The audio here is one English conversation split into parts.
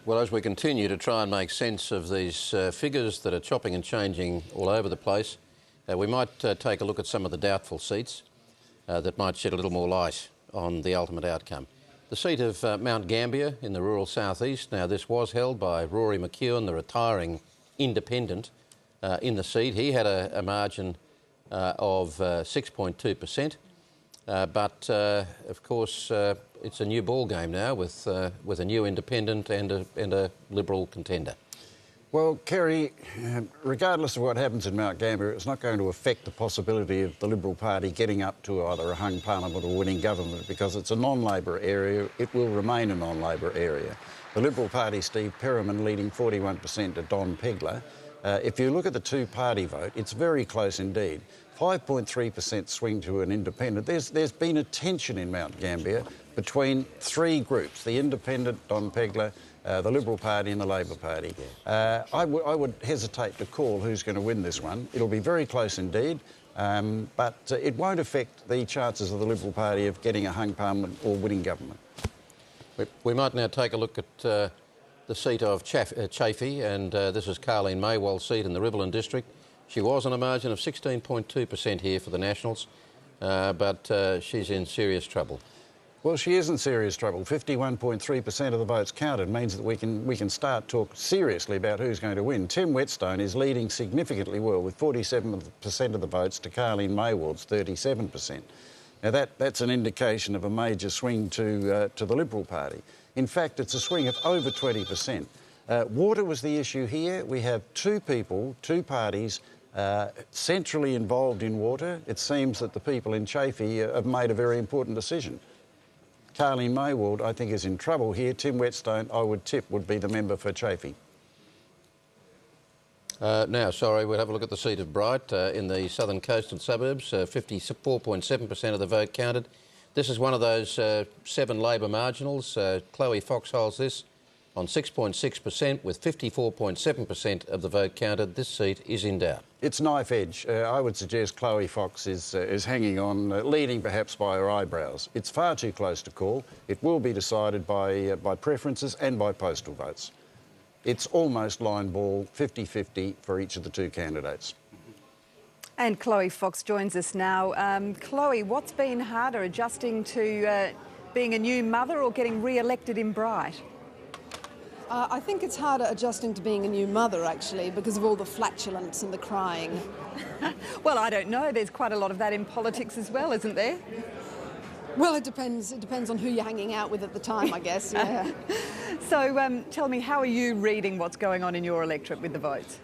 Well, as we continue to try and make sense of these figures that are chopping and changing all over the place, we might take a look at some of the doubtful seats that might shed a little more light on the ultimate outcome. The seat of Mount Gambier in the rural southeast. Now, this was held by Rory McEwen, the retiring independent in the seat. He had a margin of 6.2%. But of course, it's a new ball game now with a new independent and a Liberal contender. Well, Kerry, regardless of what happens in Mount Gambier, it's not going to affect the possibility of the Liberal Party getting up to either a hung parliament or winning government, because it's a non-Labor area. It will remain a non-Labor area. The Liberal Party, Steve Perriman leading 41% to Don Pegler. If you look at the two-party vote, it's very close indeed. 5.3% swing to an independent. There's been a tension in Mount Gambier between three groups: the independent, Don Pegler, the Liberal Party and the Labor Party. I would hesitate to call who's going to win this one. It'll be very close indeed, but it won't affect the chances of the Liberal Party of getting a hung parliament or winning government. We might now take a look at the seat of Chaffey, and this is Carleen Maywald's seat in the Riverland district. She was on a margin of 16.2% here for the Nationals, but she's in serious trouble. Well, she is in serious trouble. 51.3% of the votes counted means that we can start talk seriously about who's going to win. Tim Whetstone is leading significantly well with 47% of the votes to Carleen Maywald's 37%. Now that's an indication of a major swing to the Liberal Party. In fact, it's a swing of over 20%. Water was the issue here. We have two parties centrally involved in water. It seems that the people in Chaffey have made a very important decision. Carleen Maywald, I think, is in trouble here. Tim Whetstone, I would tip, would be the member for Chaffey. Now, we'll have a look at the seat of Bright in the southern coastal suburbs. 54.7% of the vote counted. This is one of those 7 Labor marginals. Chloe Fox holds this on 6.6%, with 54.7% of the vote counted. This seat is in doubt. It's knife edge. I would suggest Chloe Fox is hanging on, leading perhaps by her eyebrows. It's far too close to call. It will be decided by preferences and by postal votes. It's almost line ball, 50-50 for each of the two candidates. And Chloe Fox joins us now. Chloe, what's been harder, adjusting to being a new mother or getting re-elected in Bright? I think it's harder adjusting to being a new mother, actually, because of all the flatulence and the crying. Well, I don't know. There's quite a lot of that in politics as well, isn't there? Well, it depends. It depends on who you're hanging out with at the time, I guess, yeah. So tell me, how are you reading what's going on in your electorate with the votes?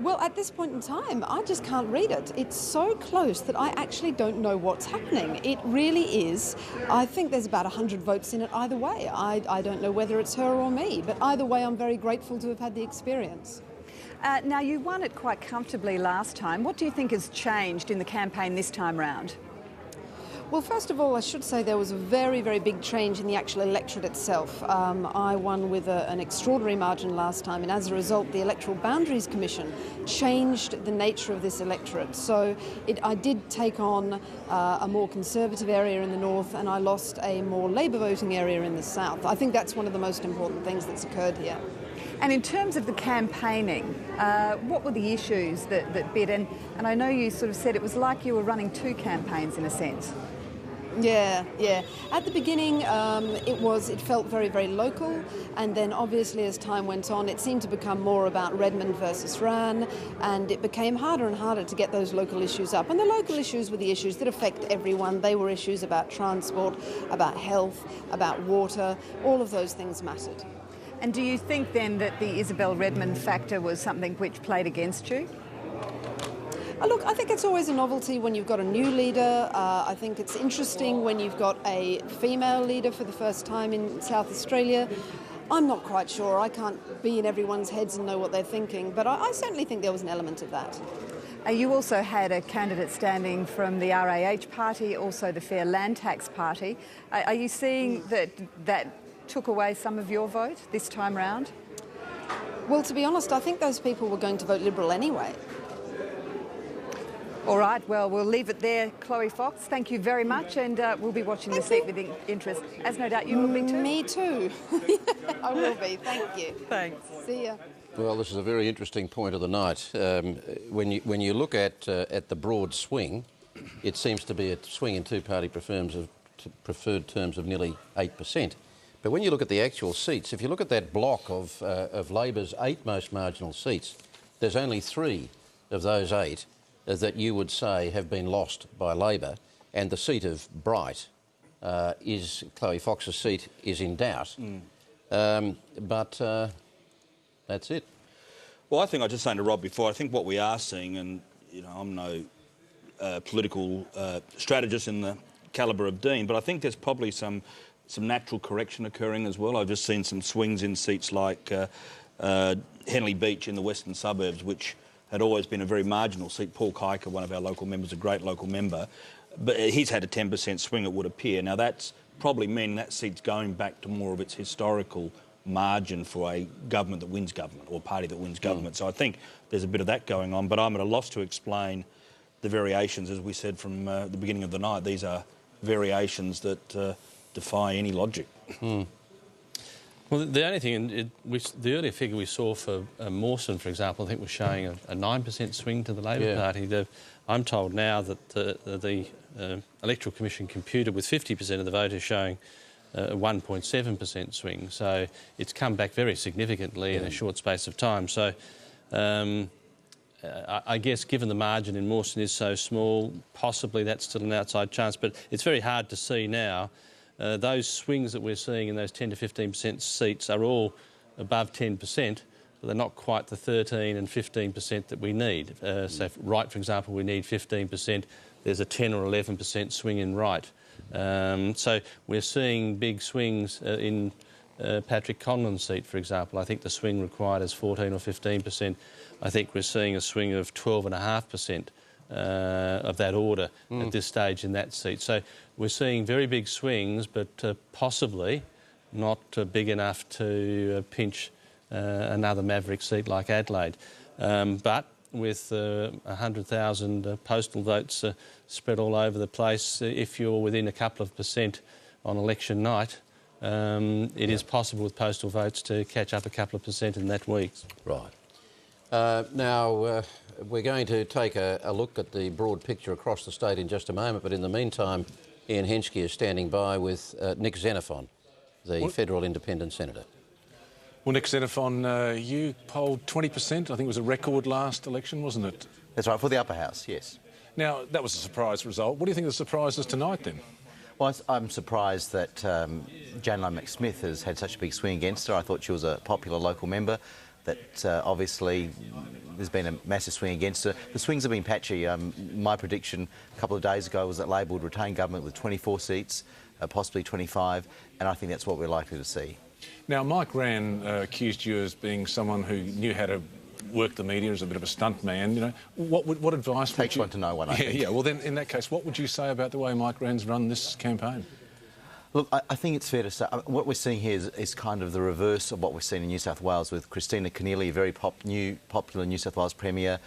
Well, at this point in time, I just can't read it. It's so close that I actually don't know what's happening. It really is. I think there's about 100 votes in it either way. I don't know whether it's her or me, but either way, I'm very grateful to have had the experience. Now, you won it quite comfortably last time. What do you think has changed in the campaign this time round? Well, first of all, I should say there was a very, very big change in the actual electorate itself. I won with an extraordinary margin last time, and as a result, the Electoral Boundaries Commission changed the nature of this electorate. So I did take on a more conservative area in the north, and I lost a more Labor voting area in the south. I think that's one of the most important things that's occurred here. And in terms of the campaigning, what were the issues that bit? And I know you sort of said it was like you were running two campaigns in a sense. Yeah. At the beginning, it felt very, very local, and then obviously as time went on, it seemed to become more about Redmond versus Rann, and it became harder and harder to get those local issues up. And the local issues were the issues that affect everyone. They were issues about transport, about health, about water. All of those things mattered. And do you think then that the Isabel Redmond factor was something which played against you? Look, I think it's always a novelty when you've got a new leader. I think it's interesting when you've got a female leader for the first time in South Australia. I'm not quite sure. I can't be in everyone's heads and know what they're thinking, but I certainly think there was an element of that. You also had a candidate standing from the RAH party, also the Fair Land Tax party. Are you seeing that took away some of your vote this time round? Well, to be honest, I think those people were going to vote Liberal anyway. All right, well, we'll leave it there, Chloe Fox. Thank you very much, and we'll be watching the seat with interest, as no doubt you will be too. Me too. I will be. Thank you. Thanks. See ya. Well, this is a very interesting point of the night. When you look at the broad swing, it seems to be a swing in two-party preferred terms of nearly 8%. But when you look at the actual seats, if you look at that block of Labor's 8 most marginal seats, there's only 3 of those 8 that you would say have been lost by Labor, and the seat of Bright Chloe Fox's seat is in doubt. But that's it. Well, I think I was just saying to Rob before, I think what we are seeing, and I'm no political strategist in the calibre of Dean, but I think there's probably some natural correction occurring as well. I've just seen some swings in seats like Henley Beach in the western suburbs, which had always been a very marginal seat. Paul Kiker, one of our local members, a great local member, but he's had a 10% swing, it would appear. Now, that's probably meaning that seat's going back to more of its historical margin for a government that wins government, or a party that wins government. So I think there's a bit of that going on, but I'm at a loss to explain the variations, as we said from the beginning of the night. These are variations that defy any logic. Well, the only thing, the earlier figure we saw for Mawson, for example, I think was showing a 9% swing to the Labor Party. I'm told now that the Electoral Commission computer with 50% of the voters showing a 1.7% swing. So it's come back very significantly in a short space of time. So I guess given the margin in Mawson is so small, possibly that's still an outside chance. But it's very hard to see now. Those swings that we're seeing in those 10 to 15% seats are all above 10%, but they're not quite the 13 and 15% that we need. So Wright, for example, we need 15%. There's a 10 or 11% swing in Wright. So we're seeing big swings in Patrick Conlon's seat, for example. I think the swing required is 14 or 15%. I think we're seeing a swing of 12.5%. Of that order at this stage in that seat. So we're seeing very big swings, but possibly not big enough to pinch another maverick seat like Adelaide. But with 100,000 postal votes spread all over the place, if you're within a couple of percent on election night, it is possible with postal votes to catch up a couple of percent in that week. Right. Now, we're going to take a look at the broad picture across the state in just a moment, but in the meantime, Ian Henschke is standing by with Nick Xenophon, the federal independent senator. Well, Nick Xenophon, you polled 20%. I think it was a record last election, wasn't it? That's right, for the upper house, yes. Now, that was a surprise result. What do you think the surprise is tonight, then? Well, I'm surprised that Janelle McSmith has had such a big swing against her. I thought she was a popular local member. That obviously there's been a massive swing against her. The swings have been patchy. My prediction a couple of days ago was that Labor would retain government with 24 seats, possibly 25, and I think that's what we're likely to see. Now, Mike Rann accused you as being someone who knew how to work the media as a bit of a stunt man. What advice would you... Takes one to know one, I think. Yeah, well, then, in that case, what would you say about the way Mike Rann's run this campaign? Look, I think it's fair to say what we're seeing here is kind of the reverse of what we've seen in New South Wales with Christina Keneally, a very popular New South Wales Premier,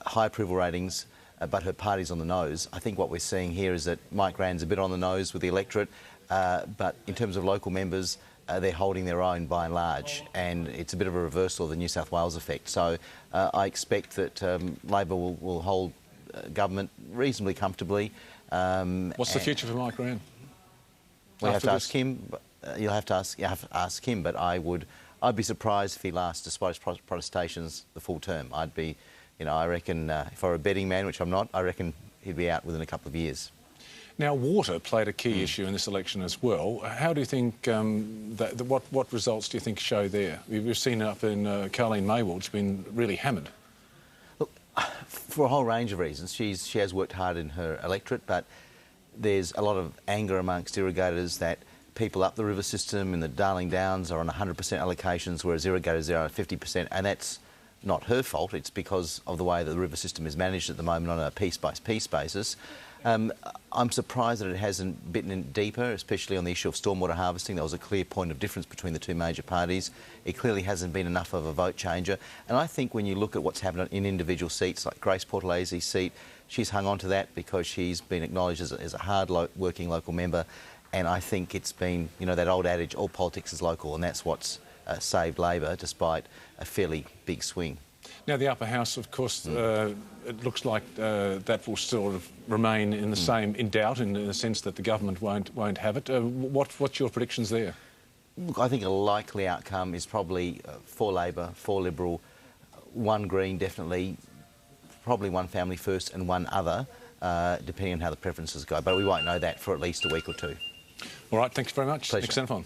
high approval ratings, but her party's on the nose. I think what we're seeing here is that Mike Rann's a bit on the nose with the electorate, but in terms of local members, they're holding their own by and large, and it's a bit of a reversal of the New South Wales effect. So I expect that Labor will hold government reasonably comfortably. What's the future for Mike Rann? We'll have to ask him. You'll have to ask him. But I'd be surprised if he lasts, despite his protestations, the full term. I'd be, I reckon if I were a betting man, which I'm not, I reckon he'd be out within a couple of years. Now, water played a key issue in this election as well. How do you think what results do you think show there? We've seen it up in Carleen Maywald's been really hammered. Look, for a whole range of reasons, she has worked hard in her electorate, but there's a lot of anger amongst irrigators that people up the river system in the Darling Downs are on 100% allocations, whereas irrigators are on 50%, and that's not her fault. It's because of the way that the river system is managed at the moment on a piece-by-piece basis. I'm surprised that it hasn't bitten in deeper, especially on the issue of stormwater harvesting. That was a clear point of difference between the two major parties. It clearly hasn't been enough of a vote changer. And I think when you look at what's happened in individual seats, like Grace Portalase's seat, she's hung on to that because she's been acknowledged as a hard-working local member. And I think it's been, you know, that old adage, all politics is local, and that's what's saved Labor, despite a fairly big swing. Now, the upper house, of course, it looks like that will sort of remain in the same, in doubt, in the sense that the government won't have it. What's your predictions there? Look, I think a likely outcome is probably 4 Labor, 4 Liberal, 1 Green, definitely, probably 1 Family First and 1 other, depending on how the preferences go. But we won't know that for at least a week or 2. All right, thanks very much. Pleasure. Nick Xenophon.